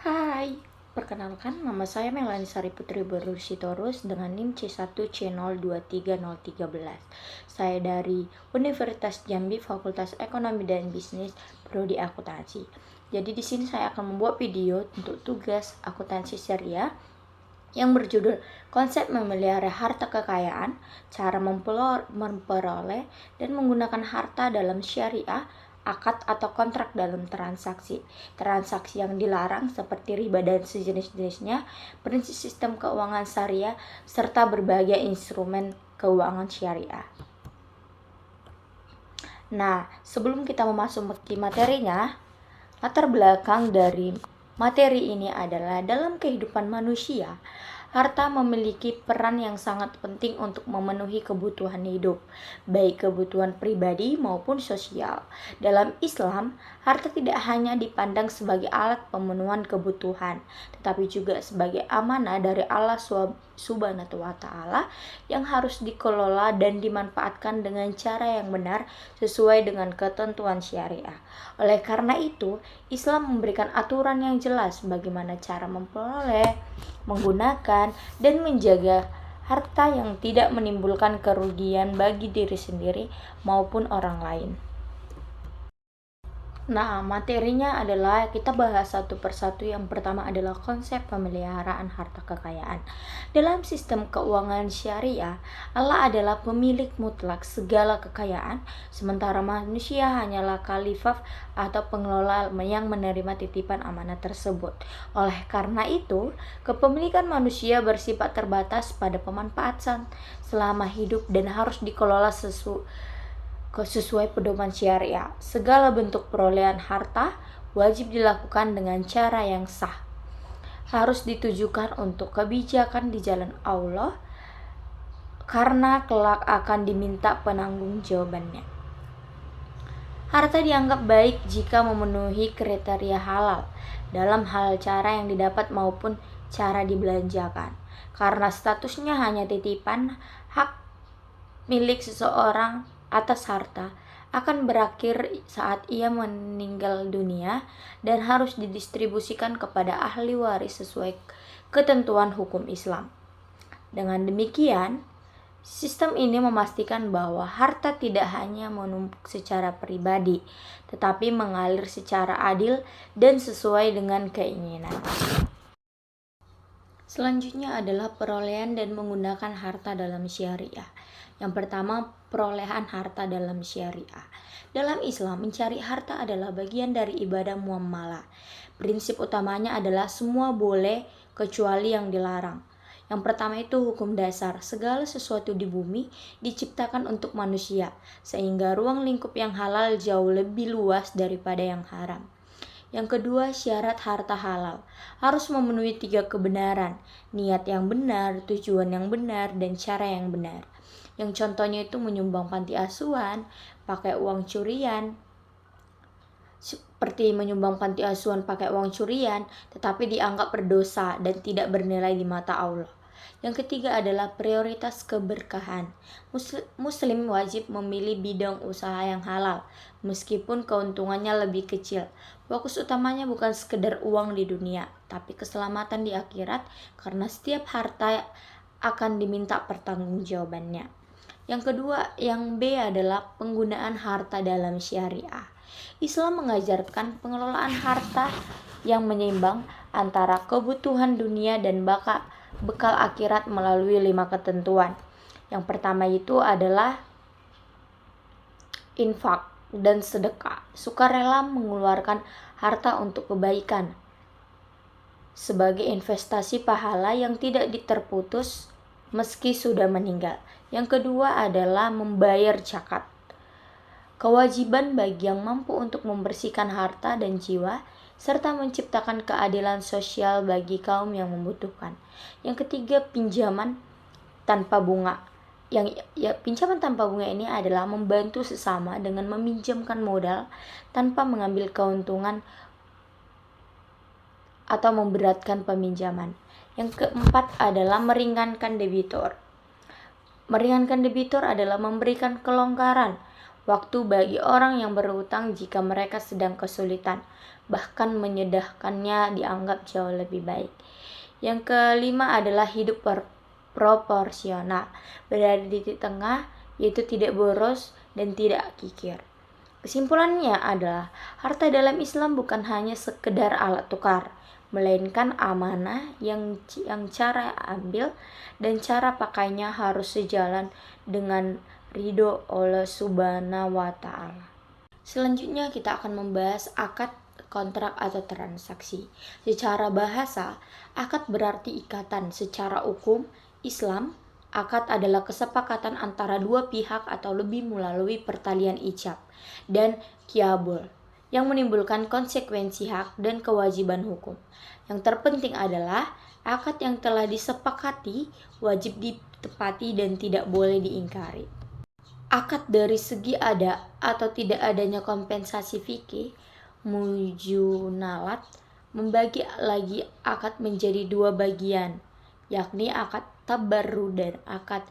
Hai, perkenalkan nama saya Melani Sari Putri Berlusitorus dengan NIM C1C023013. Saya dari Universitas Jambi, Fakultas Ekonomi dan Bisnis, Prodi Akuntansi. Jadi di sini saya akan membuat video untuk tugas akuntansi syariah yang berjudul Konsep Memelihara Harta Kekayaan, Cara Memperoleh dan Menggunakan Harta dalam Syariah, akad atau kontrak dalam transaksi yang dilarang seperti riba dan sejenis-jenisnya, prinsip sistem keuangan syariah, serta berbagai instrumen keuangan syariah. Nah, sebelum kita memasuki materinya, latar belakang dari materi ini adalah dalam kehidupan manusia, harta memiliki peran yang sangat penting untuk memenuhi kebutuhan hidup, baik kebutuhan pribadi maupun sosial. Dalam Islam, harta tidak hanya dipandang sebagai alat pemenuhan kebutuhan, tetapi juga sebagai amanah dari Allah Subhanahu wa Ta'ala yang harus dikelola dan dimanfaatkan dengan cara yang benar sesuai dengan ketentuan syariah. Oleh karena itu, Islam memberikan aturan yang jelas bagaimana cara memperoleh, menggunakan, dan menjaga harta yang tidak menimbulkan kerugian bagi diri sendiri maupun orang lain. Nah, materinya adalah kita bahas satu persatu. Yang pertama adalah konsep pemeliharaan harta kekayaan. Dalam sistem keuangan syariah, Allah adalah pemilik mutlak segala kekayaan, sementara manusia hanyalah khalifah atau pengelola yang menerima titipan amanah tersebut. Oleh karena itu, kepemilikan manusia bersifat terbatas pada pemanfaatan selama hidup dan harus dikelola sesuai pedoman syariah. Segala bentuk perolehan harta wajib dilakukan dengan cara yang sah. Harus ditujukan untuk kebijakan di jalan Allah, karena kelak akan diminta penanggung-jawabannya. Harta dianggap baik jika memenuhi kriteria halal dalam hal cara yang didapat maupun cara dibelanjakan. Karena statusnya hanya titipan, hak milik seseorang atas harta akan berakhir saat ia meninggal dunia dan harus didistribusikan kepada ahli waris sesuai ketentuan hukum Islam. Dengan demikian, sistem ini memastikan bahwa harta tidak hanya menumpuk secara pribadi, tetapi mengalir secara adil dan sesuai dengan keinginan. Selanjutnya adalah perolehan dan menggunakan harta dalam syariah. Yang pertama, perolehan harta dalam syariah. Dalam Islam, mencari harta adalah bagian dari ibadah muamalah. Prinsip utamanya adalah semua boleh kecuali yang dilarang. Yang pertama itu hukum dasar. Segala sesuatu di bumi diciptakan untuk manusia, sehingga ruang lingkup yang halal jauh lebih luas daripada yang haram. Yang kedua, syarat harta halal. Harus memenuhi 3 kebenaran: niat yang benar, tujuan yang benar, dan cara yang benar. Yang contohnya itu menyumbang panti asuhan, pakai uang curian. Seperti menyumbang panti asuhan pakai uang curian, tetapi dianggap berdosa dan tidak bernilai di mata Allah. Yang ketiga adalah prioritas keberkahan. Muslim wajib memilih bidang usaha yang halal, meskipun keuntungannya lebih kecil. Fokus utamanya bukan sekedar uang di dunia, tapi keselamatan di akhirat, karena setiap harta akan diminta pertanggungjawabannya. Yang kedua, yang B adalah penggunaan harta dalam syariah. Islam mengajarkan pengelolaan harta yang menyeimbang antara kebutuhan dunia dan bekal akhirat melalui 5 ketentuan. Yang pertama itu adalah infak dan sedekah. Sukarela mengeluarkan harta untuk kebaikan sebagai investasi pahala yang tidak terputus meski sudah meninggal. Yang kedua adalah membayar zakat. Kewajiban bagi yang mampu untuk membersihkan harta dan jiwa, serta menciptakan keadilan sosial bagi kaum yang membutuhkan. Yang ketiga, pinjaman tanpa bunga. Pinjaman tanpa bunga ini adalah membantu sesama dengan meminjamkan modal tanpa mengambil keuntungan atau memberatkan peminjaman. Yang keempat adalah meringankan debitur. Meringankan debitur adalah memberikan kelonggaran waktu bagi orang yang berhutang jika mereka sedang kesulitan, bahkan menyedekahkannya dianggap jauh lebih baik. Yang kelima adalah hidup proporsional, berada di titik tengah, yaitu tidak boros dan tidak kikir. Kesimpulannya adalah harta dalam Islam bukan hanya sekedar alat tukar, melainkan amanah yang cara ambil dan cara pakainya harus sejalan dengan ridho Allah Subhanahu wa Ta'ala. Selanjutnya kita akan membahas akad, kontrak atau transaksi. Secara bahasa, akad berarti ikatan. Secara hukum Islam, akad adalah kesepakatan antara dua pihak atau lebih melalui pertalian ijab dan kiabul yang menimbulkan konsekuensi hak dan kewajiban hukum. Yang terpenting adalah akad yang telah disepakati wajib ditepati dan tidak boleh diingkari. Akad dari segi ada atau tidak adanya kompensasi fikih, mujunalat membagi lagi akad menjadi dua bagian, yakni akad tabarru dan akad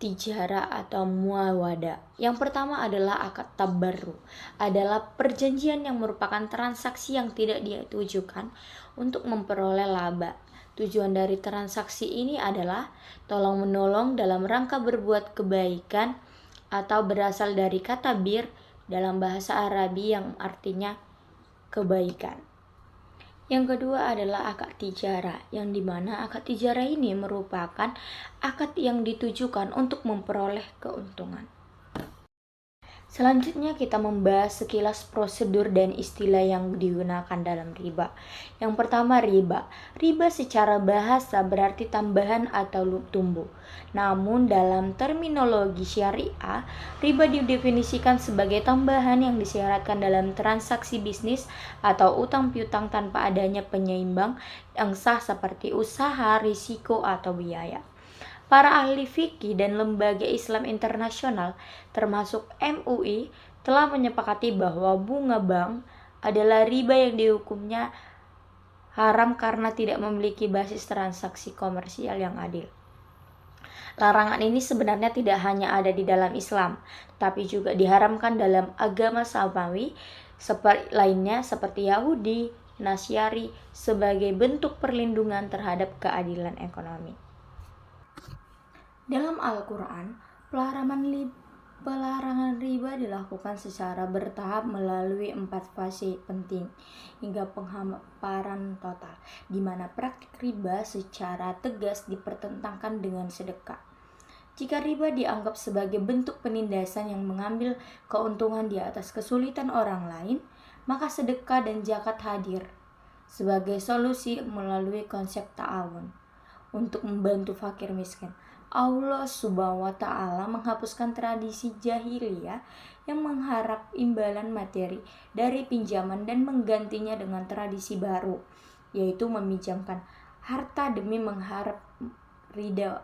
tijara atau muawada. Yang pertama adalah akad tabarru, adalah perjanjian yang merupakan transaksi yang tidak ditujukan untuk memperoleh laba. Tujuan dari transaksi ini adalah tolong-menolong dalam rangka berbuat kebaikan atau berasal dari kata bir dalam bahasa Arabi yang artinya kebaikan. Yang kedua adalah akad tijara, yang dimana akad tijara ini merupakan akad yang ditujukan untuk memperoleh keuntungan. Selanjutnya kita membahas sekilas prosedur dan istilah yang digunakan dalam riba. Yang pertama riba. Riba secara bahasa berarti tambahan atau tumbuh. Namun dalam terminologi syariah, riba didefinisikan sebagai tambahan yang disyaratkan dalam transaksi bisnis atau utang piutang tanpa adanya penyeimbang yang sah seperti usaha, risiko, atau biaya. Para ahli fikih dan lembaga Islam internasional termasuk MUI telah menyepakati bahwa bunga bank adalah riba yang dihukumnya haram karena tidak memiliki basis transaksi komersial yang adil. Larangan ini sebenarnya tidak hanya ada di dalam Islam, tapi juga diharamkan dalam agama samawi lainnya seperti Yahudi, Nasyari sebagai bentuk perlindungan terhadap keadilan ekonomi. Dalam Al-Quran, pelarangan riba dilakukan secara bertahap melalui 4 fase penting hingga penghamparan total, di mana praktik riba secara tegas dipertentangkan dengan sedekah. Jika riba dianggap sebagai bentuk penindasan yang mengambil keuntungan di atas kesulitan orang lain, maka sedekah dan zakat hadir sebagai solusi melalui konsep ta'awun untuk membantu fakir miskin. Allah Subhanahu wa Ta'ala menghapuskan tradisi jahiliyah yang mengharap imbalan materi dari pinjaman dan menggantinya dengan tradisi baru, yaitu meminjamkan harta demi mengharap ridha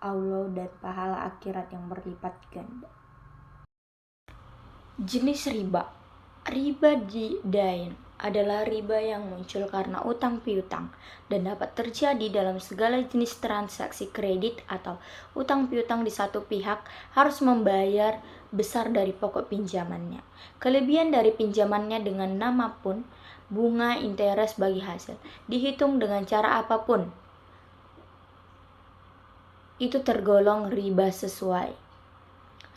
Allah dan pahala akhirat yang berlipat ganda. Jenis riba. Riba didain adalah riba yang muncul karena utang piutang dan dapat terjadi dalam segala jenis transaksi kredit atau utang piutang di satu pihak harus membayar besar dari pokok pinjamannya. Kelebihan dari pinjamannya dengan nama pun bunga interest bagi hasil dihitung dengan cara apapun itu tergolong riba sesuai.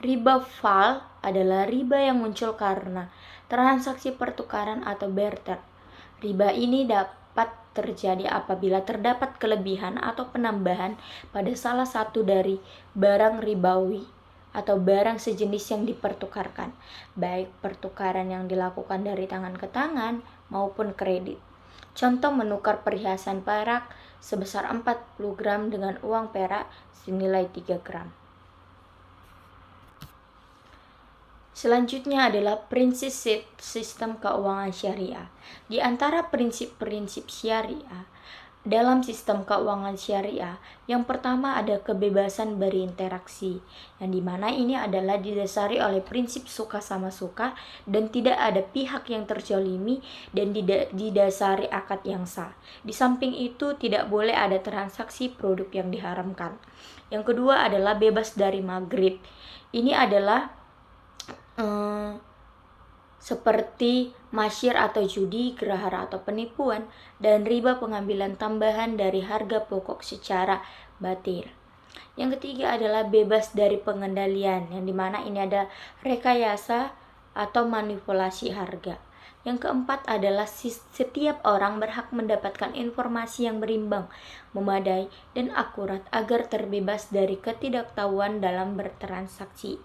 Riba fal adalah riba yang muncul karena transaksi pertukaran atau barter. Riba ini dapat terjadi apabila terdapat kelebihan atau penambahan pada salah satu dari barang ribawi atau barang sejenis yang dipertukarkan, baik pertukaran yang dilakukan dari tangan ke tangan maupun kredit. Contoh menukar perhiasan perak sebesar 40 gram dengan uang perak senilai 3 gram. Selanjutnya adalah prinsip sistem keuangan syariah. Di antara prinsip-prinsip syariah dalam sistem keuangan syariah, yang pertama ada kebebasan berinteraksi, yang dimana ini adalah didasari oleh prinsip suka sama suka dan tidak ada pihak yang terzalimi dan didasari akad yang sah. Di samping itu tidak boleh ada transaksi produk yang diharamkan. Yang kedua adalah bebas dari maghrib. Ini adalah eh, seperti masyir atau judi, gerahara atau penipuan, dan riba pengambilan tambahan dari harga pokok secara batil. Yang ketiga adalah bebas dari pengendalian, yang dimana ini ada rekayasa atau manipulasi harga. Yang keempat adalah setiap orang berhak mendapatkan informasi yang berimbang, memadai, dan akurat agar terbebas dari ketidaktahuan dalam bertransaksi.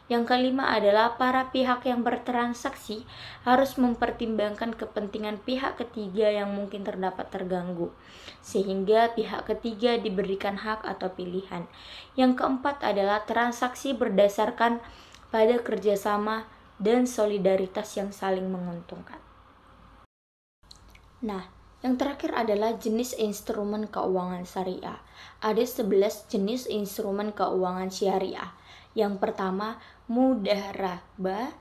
Yang kelima adalah para pihak yang bertransaksi harus mempertimbangkan kepentingan pihak ketiga yang mungkin terdapat terganggu, sehingga pihak ketiga diberikan hak atau pilihan. Yang keempat adalah transaksi berdasarkan pada kerjasama dan solidaritas yang saling menguntungkan. Nah, yang terakhir adalah jenis instrumen keuangan syariah. Ada 11 jenis instrumen keuangan syariah. Yang pertama, mudarabah,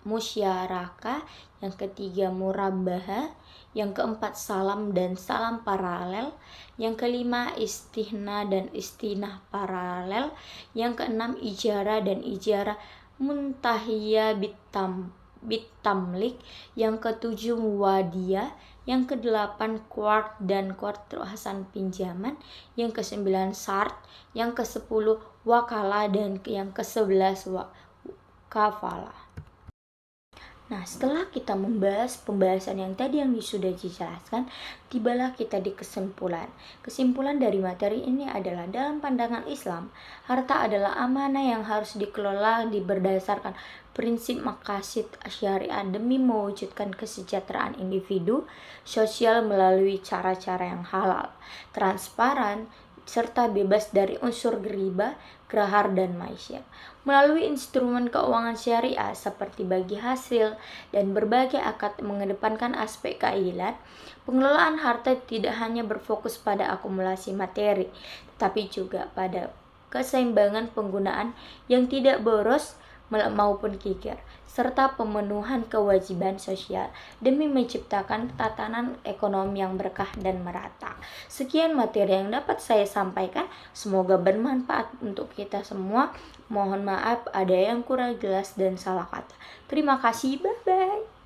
musyarakah. Yang ketiga, murabahah. Yang keempat, salam dan salam paralel. Yang kelima, istihna dan istinah paralel. Yang keenam, ijarah dan ijarah muntahiyah bitamlik. Yang ketujuh, muwadiyah. Yang kedelapan, quart dan quart hasan pinjaman. Yang kesembilan, sart. Yang kesepuluh, wakalah. Dan yang kesebelas, kafalah. Nah, setelah kita membahas pembahasan yang tadi yang sudah dijelaskan, tibalah kita di kesimpulan. Kesimpulan dari materi ini adalah dalam pandangan Islam, harta adalah amanah yang harus dikelola berdasarkan prinsip maqasid syariah demi mewujudkan kesejahteraan individu sosial melalui cara-cara yang halal, transparan, serta bebas dari unsur riba, gerahar, dan maisir. Melalui instrumen keuangan syariah seperti bagi hasil dan berbagai akad mengedepankan aspek keadilan, pengelolaan harta tidak hanya berfokus pada akumulasi materi, tetapi juga pada keseimbangan penggunaan yang tidak boros maupun kikir, serta pemenuhan kewajiban sosial demi menciptakan tatanan ekonomi yang berkah dan merata. Sekian materi yang dapat saya sampaikan, semoga bermanfaat untuk kita semua. Mohon maaf ada yang kurang jelas dan salah kata. Terima kasih, bye-bye.